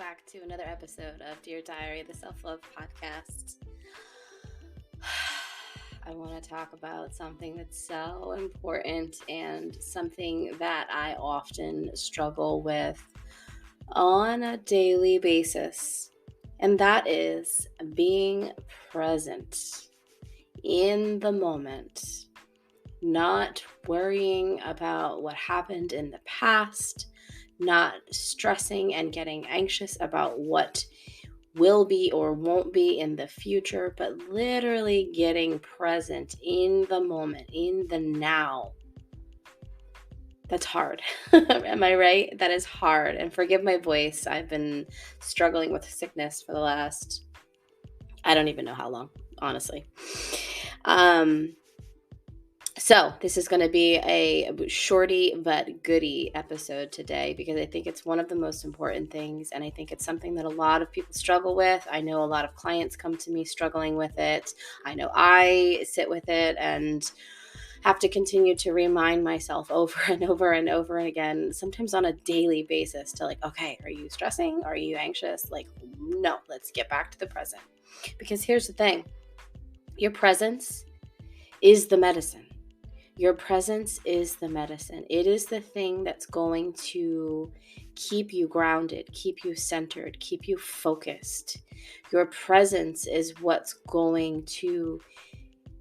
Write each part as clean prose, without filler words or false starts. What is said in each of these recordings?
back to another episode of Dear Diary, the Self-Love Podcast. I want to talk about something that's so important and something that I often struggle with on a daily basis, and that is being present in the moment, not worrying about what happened in the past, not stressing and getting anxious about what will be or won't be in the future, but literally getting present in the moment, in the now. That's hard. Am I right? That is hard. And forgive my voice. I've been struggling with sickness for the last, I don't even know how long, honestly. So this is going to be a shorty but goody episode today because I think it's one of the most important things, and I think it's something that a lot of people struggle with. I know a lot of clients come to me struggling with it. I know I sit with it and have to continue to remind myself over and over and over again, sometimes on a daily basis, to like, okay, are you stressing? Are you anxious? Like, no, let's get back to the present. Because here's the thing. Your presence is the medicine. Your presence is the medicine. It is the thing that's going to keep you grounded, keep you centered, keep you focused. Your presence is what's going to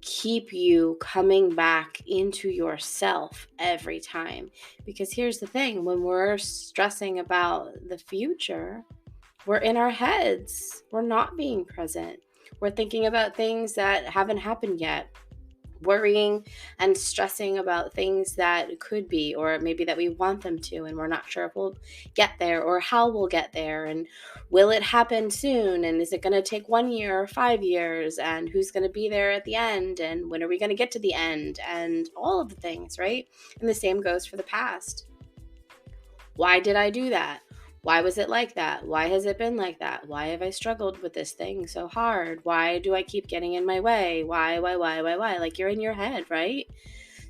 keep you coming back into yourself every time. Because here's the thing, when we're stressing about the future, we're in our heads. We're not being present. We're thinking about things that haven't happened yet. Worrying and stressing about things that could be, or maybe that we want them to, and we're not sure if we'll get there or how we'll get there, and will it happen soon, and is it going to take 1 year or 5 years, and who's going to be there at the end, and when are we going to get to the end, and all of the things, right? And the same goes for the past. Why did I do that? Why was it like that? Why has it been like that? Why have I struggled with this thing so hard? Why do I keep getting in my way? Why? Like, you're in your head, right?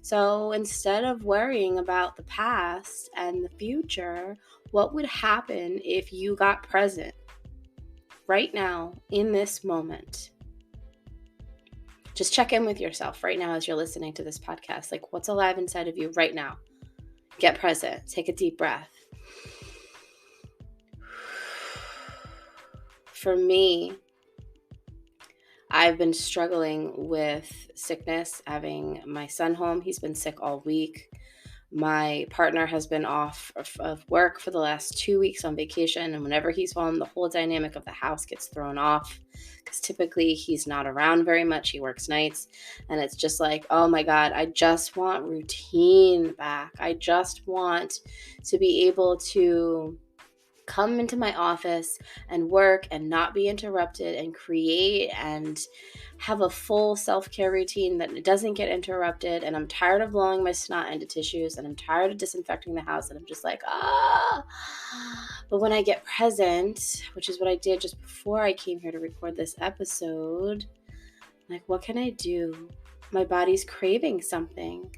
So instead of worrying about the past and the future, what would happen if you got present right now in this moment? Just check in with yourself right now as you're listening to this podcast. Like, what's alive inside of you right now? Get present. Take a deep breath. For me, I've been struggling with sickness, having my son home. He's been sick all week. My partner has been off of work for the last 2 weeks on vacation. And whenever he's home, the whole dynamic of the house gets thrown off because typically he's not around very much. He works nights. And it's just like, oh my God, I just want routine back. I just want to be able to come into my office and work and not be interrupted and create and have a full self-care routine that doesn't get interrupted. And I'm tired of blowing my snot into tissues, and I'm tired of disinfecting the house, and I'm just like, But when I get present, which is what I did just before I came here to record this episode, like, what can I do? My body's craving something.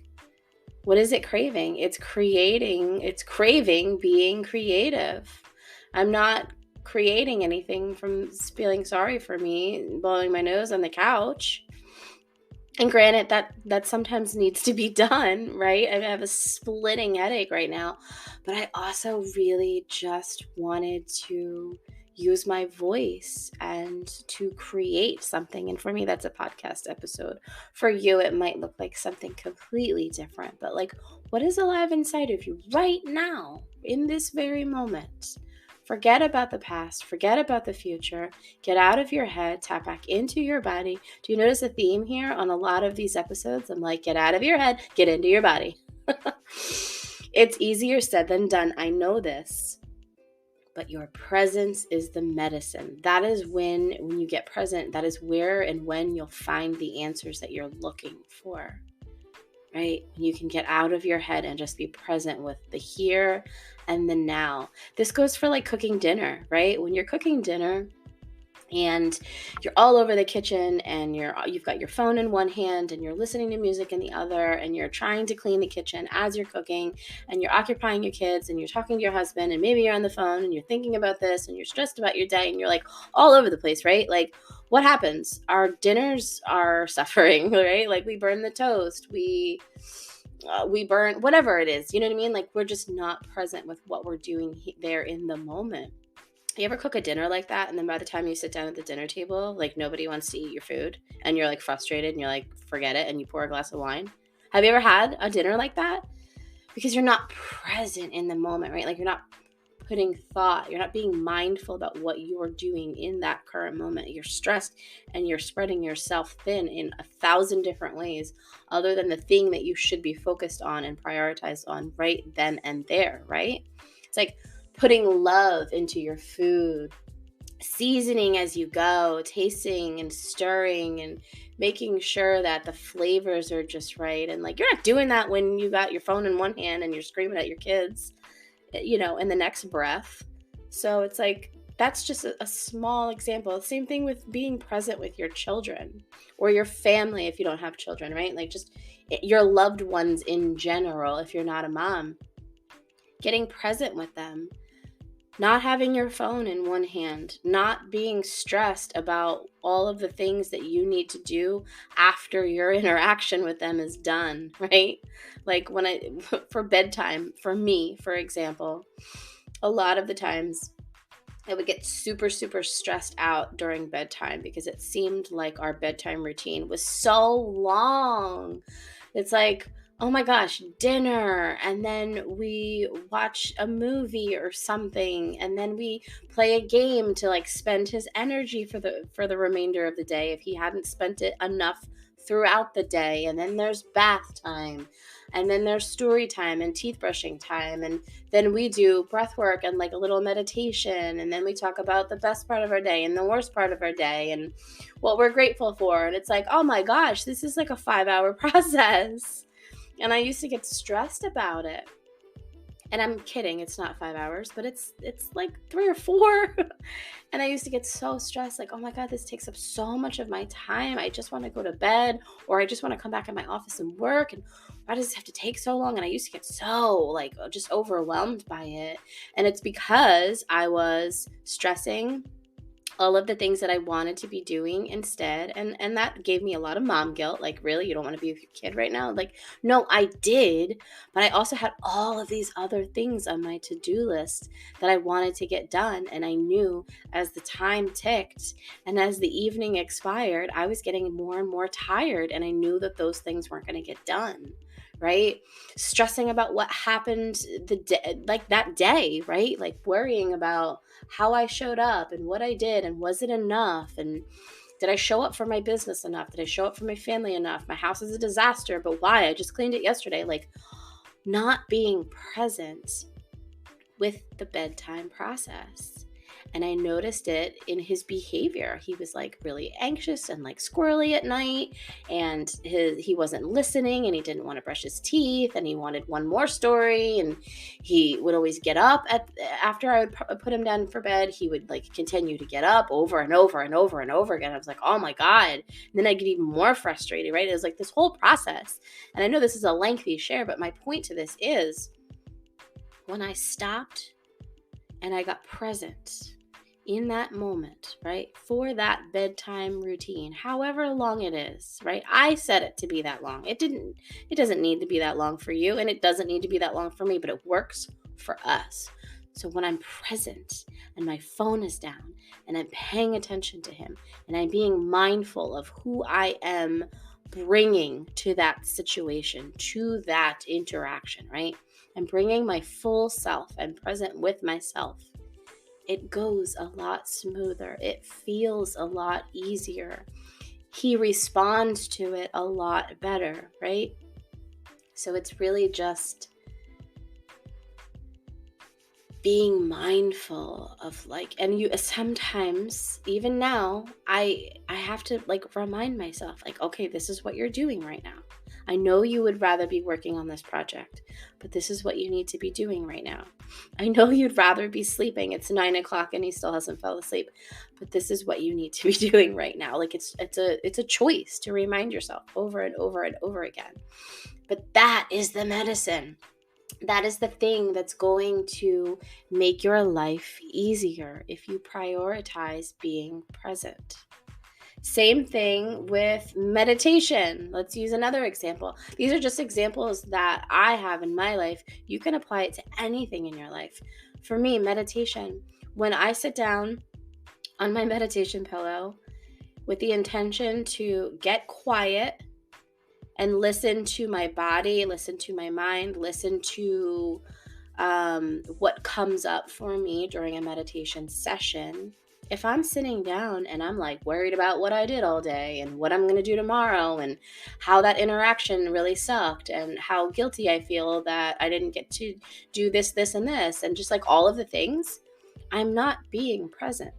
What is it craving? It's craving being creative. I'm not creating anything from feeling sorry for me, blowing my nose on the couch. And granted, that sometimes needs to be done, right? I have a splitting headache right now, but I also really just wanted to use my voice and to create something. And for me, that's a podcast episode. For you, it might look like something completely different, but like, what is alive inside of you right now in this very moment? Forget about the past, forget about the future, get out of your head, tap back into your body. Do you notice a theme here on a lot of these episodes? I'm like, get out of your head, get into your body. It's easier said than done. I know this, but your presence is the medicine. That is when you get present, that is where and when you'll find the answers that you're looking for. Right? You can get out of your head and just be present with the here and the now. This goes for like cooking dinner, right? When you're cooking dinner, and you're all over the kitchen, and you've got your phone in one hand and you're listening to music in the other, and you're trying to clean the kitchen as you're cooking, and you're occupying your kids, and you're talking to your husband, and maybe you're on the phone and you're thinking about this and you're stressed about your day, and you're like all over the place, right? Like, what happens? Our dinners are suffering, right? Like, we burn the toast, we burn whatever it is, you know what I mean? Like, we're just not present with what we're doing there in the moment. You ever cook a dinner like that, and then by the time you sit down at the dinner table, like, nobody wants to eat your food, and you're like frustrated, and you're like, forget it, and you pour a glass of wine? Have you ever had a dinner like that? Because you're not present in the moment, right? Like, you're not putting thought, you're not being mindful about what you're doing in that current moment. You're stressed, and you're spreading yourself thin in 1,000 different ways, other than the thing that you should be focused on and prioritized on right then and there, right? It's like putting love into your food, seasoning as you go, tasting and stirring and making sure that the flavors are just right. And like, you're not doing that when you got your phone in one hand and you're screaming at your kids, in the next breath. So it's like, that's just a small example. Same thing with being present with your children or your family if you don't have children, right? Like, just your loved ones in general, if you're not a mom, getting present with them. Not having your phone in one hand, not being stressed about all of the things that you need to do after your interaction with them is done, right? Like, for bedtime, for me, for example, a lot of the times I would get super, super stressed out during bedtime because it seemed like our bedtime routine was so long. It's like, oh my gosh, dinner, and then we watch a movie or something, and then we play a game to like spend his energy for the remainder of the day if he hadn't spent it enough throughout the day. And then there's bath time, and then there's story time and teeth brushing time, and then we do breath work and like a little meditation, and then we talk about the best part of our day and the worst part of our day and what we're grateful for. And it's like, oh my gosh, this is like a 5-hour process. And I used to get stressed about it. And I'm kidding, it's not 5 hours, but it's like 3 or 4. And I used to get so stressed, like, oh my God, this takes up so much of my time. I just want to go to bed, or I just want to come back in my office and work. And why does it have to take so long? And I used to get so like just overwhelmed by it. And it's because I was stressing all of the things that I wanted to be doing instead. And that gave me a lot of mom guilt. Like, really, you don't want to be with your kid right now? Like, no, I did. But I also had all of these other things on my to-do list that I wanted to get done. And I knew as the time ticked and as the evening expired, I was getting more and more tired. And I knew that those things weren't going to get done. Right? Stressing about what happened that day, right? Like, worrying about how I showed up and what I did and was it enough, and did I show up for my business enough? Did I show up for my family enough? My house is a disaster, but why? I just cleaned it yesterday. Like, not being present with the bedtime process. And I noticed it in his behavior. He was like really anxious and like squirrely at night, and he wasn't listening, and he didn't want to brush his teeth, and he wanted one more story, and he would always get up after I would put him down for bed. He would like continue to get up over and over and over and over again. I was like, oh my God. And then I get even more frustrated, right? It was like this whole process. And I know this is a lengthy share, but my point to this is, when I stopped and I got present in that moment, right, for that bedtime routine, however long it is, right? I set it to be that long. It doesn't need to be that long for you, and it doesn't need to be that long for me, but it works for us. So when I'm present and my phone is down and I'm paying attention to him and I'm being mindful of who I am bringing to that situation, to that interaction, right? I'm bringing my full self. I'm present with myself. It goes a lot smoother. It feels a lot easier. He responds to it a lot better, right? So it's really just being mindful of like, and you sometimes, even now, I have to like remind myself, like, okay, this is what you're doing right now. I know you would rather be working on this project, but this is what you need to be doing right now. I know you'd rather be sleeping. It's 9 o'clock and he still hasn't fell asleep, but this is what you need to be doing right now. Like it's a choice to remind yourself over and over and over again. But that is the medicine. That is the thing that's going to make your life easier if you prioritize being present. Same thing with meditation. Let's use another example. These are just examples that I have in my life. You can apply it to anything in your life. For me, meditation, when I sit down on my meditation pillow with the intention to get quiet and listen to my body, listen to my mind, listen to what comes up for me during a meditation session. If I'm sitting down and I'm like worried about what I did all day and what I'm going to do tomorrow and how that interaction really sucked and how guilty I feel that I didn't get to do this, and this, and just like all of the things, I'm not being present.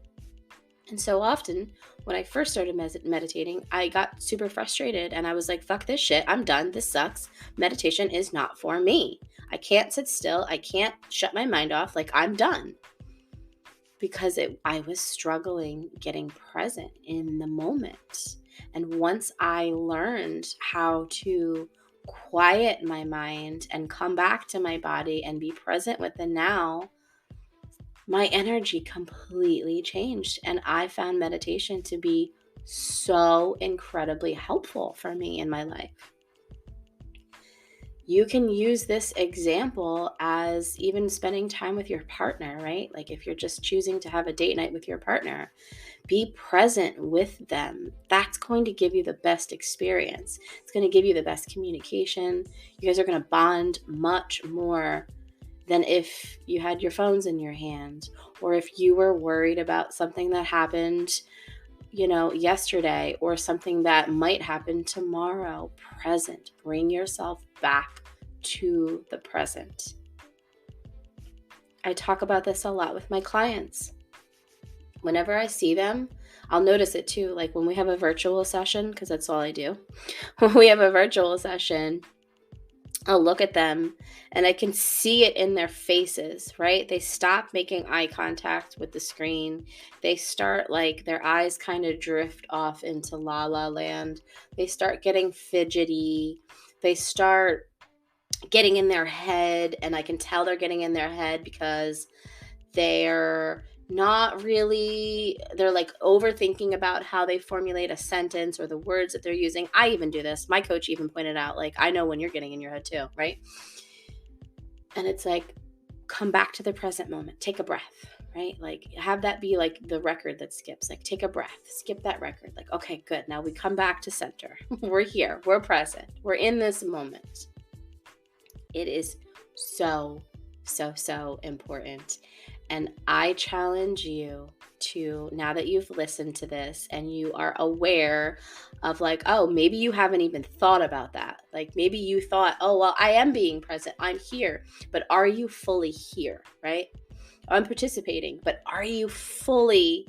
And so often when I first started meditating, I got super frustrated and I was like, fuck this shit. I'm done. This sucks. Meditation is not for me. I can't sit still. I can't shut my mind off. Like, I'm done. Because I was struggling getting present in the moment. And once I learned how to quiet my mind and come back to my body and be present with the now, my energy completely changed. And I found meditation to be so incredibly helpful for me in my life. You can use this example as even spending time with your partner, right? Like if you're just choosing to have a date night with your partner, be present with them. That's going to give you the best experience. It's going to give you the best communication. You guys are going to bond much more than if you had your phones in your hand, or if you were worried about something that happened, yesterday, or something that might happen tomorrow. Present. Bring yourself back to the present. I talk about this a lot with my clients. Whenever I see them, I'll notice it too. Like when we have a virtual session, because that's all I do. When we have a virtual session, I'll look at them and I can see it in their faces, right? They stop making eye contact with the screen. They start like their eyes kind of drift off into la la land. They start getting fidgety. They start getting in their head, and I can tell they're getting in their head because they're like overthinking about how they formulate a sentence or the words that they're using. I even do this. My coach even pointed out, like, I know when you're getting in your head too, right? And it's like, come back to the present moment. Take a breath, right? Like have that be like the record that skips. Like take a breath, skip that record. Like, okay, good. Now we come back to center. We're here. We're present. We're in this moment. It is so, so, so important. And I challenge you to, now that you've listened to this and you are aware of like, oh, maybe you haven't even thought about that. Like maybe you thought, oh, well, I am being present. I'm here. But are you fully here, right? I'm participating, but are you fully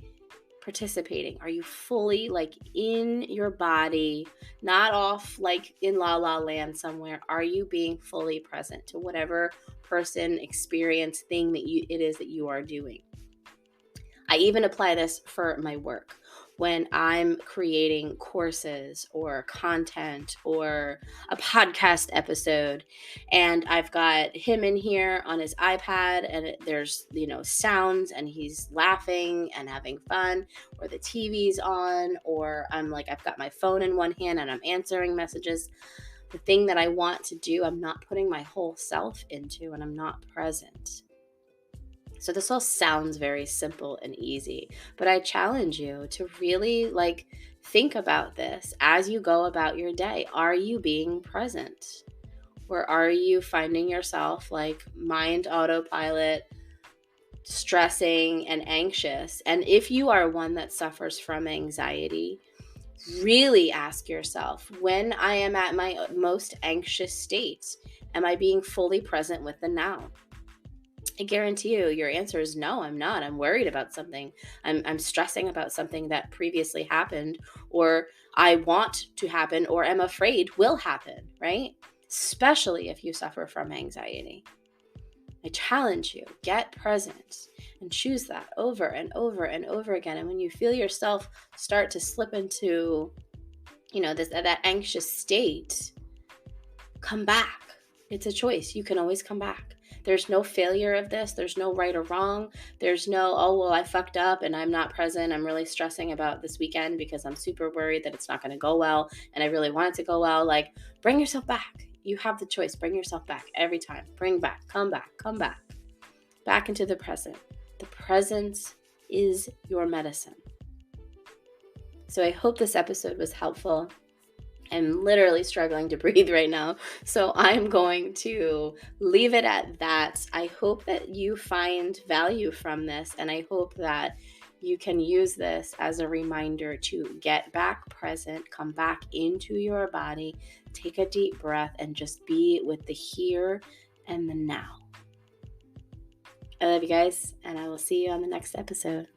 participating? Are you fully like in your body, not off like in la la land somewhere? Are you being fully present to whatever person, experience, thing that it is that you are doing? I even apply this for my work. When I'm creating courses or content or a podcast episode, and I've got him in here on his iPad and there's, sounds and he's laughing and having fun, or the TV's on, or I'm like, I've got my phone in one hand and I'm answering messages. The thing that I want to do, I'm not putting my whole self into, and I'm not present. So this all sounds very simple and easy, but I challenge you to really think about this as you go about your day. Are you being present? Or are you finding yourself mind autopilot, stressing and anxious? And if you are one that suffers from anxiety, really ask yourself, when I am at my most anxious state, am I being fully present with the now? I guarantee you your answer is no, I'm not. I'm worried about something. I'm stressing about something that previously happened, or I want to happen, or am afraid will happen, right? Especially if you suffer from anxiety. I challenge you, get present and choose that over and over and over again. And when you feel yourself start to slip into, that anxious state, come back. It's a choice. You can always come back. There's no failure of this. There's no right or wrong. There's no, oh, well, I fucked up and I'm not present. I'm really stressing about this weekend because I'm super worried that it's not going to go well and I really want it to go well. Like, bring yourself back. You have the choice. Bring yourself back every time. Bring back, come back, back into the present. The present is your medicine. So I hope this episode was helpful. I'm literally struggling to breathe right now, so I'm going to leave it at that. I hope that you find value from this, and I hope that you can use this as a reminder to get back present, come back into your body, take a deep breath, and just be with the here and the now. I love you guys, and I will see you on the next episode.